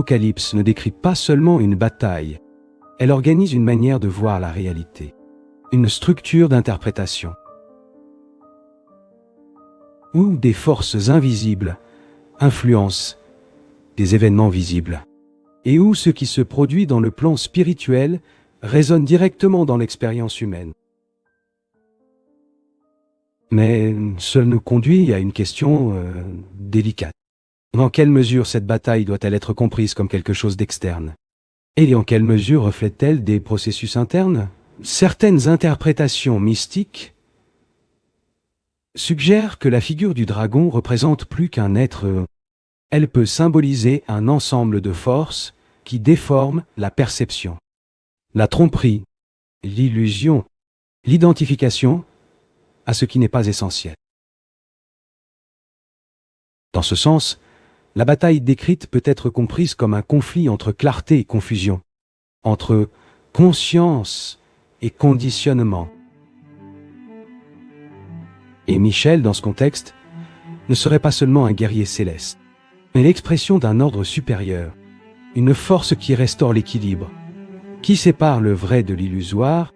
L'Apocalypse ne décrit pas seulement une bataille, elle organise une manière de voir la réalité, une structure d'interprétation, où des forces invisibles influencent des événements visibles, et où ce qui se produit dans le plan spirituel résonne directement dans l'expérience humaine. Mais cela nous conduit à une question délicate. Dans quelle mesure cette bataille doit-elle être comprise comme quelque chose d'externe? Et en quelle mesure reflète-t-elle des processus internes? Certaines interprétations mystiques suggèrent que la figure du dragon représente plus qu'un être. Elle peut symboliser un ensemble de forces qui déforment la perception, la tromperie, l'illusion, l'identification à ce qui n'est pas essentiel. Dans ce sens, la bataille décrite peut être comprise comme un conflit entre clarté et confusion, entre conscience et conditionnement. Et Michel, dans ce contexte, ne serait pas seulement un guerrier céleste, mais l'expression d'un ordre supérieur, une force qui restaure l'équilibre, qui sépare le vrai de l'illusoire.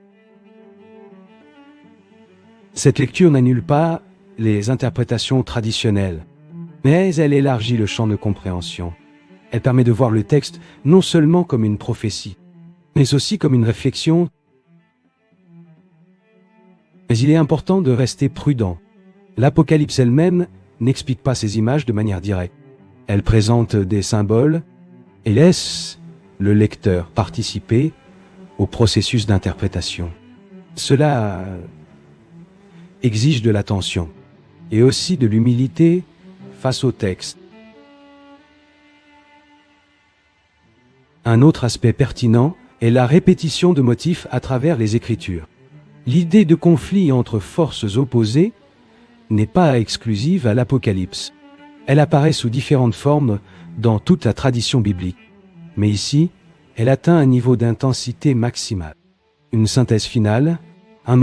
Cette lecture n'annule pas les interprétations traditionnelles, mais elle élargit le champ de compréhension. Elle permet de voir le texte non seulement comme une prophétie, mais aussi comme une réflexion. Mais il est important de rester prudent. L'Apocalypse elle-même n'explique pas ces images de manière directe. Elle présente des symboles et laisse le lecteur participer au processus d'interprétation. Cela exige de l'attention et aussi de l'humilité face au texte. Un autre aspect pertinent est la répétition de motifs à travers les Écritures. L'idée de conflit entre forces opposées n'est pas exclusive à l'Apocalypse. Elle apparaît sous différentes formes dans toute la tradition biblique. Mais ici, elle atteint un niveau d'intensité maximale. Une synthèse finale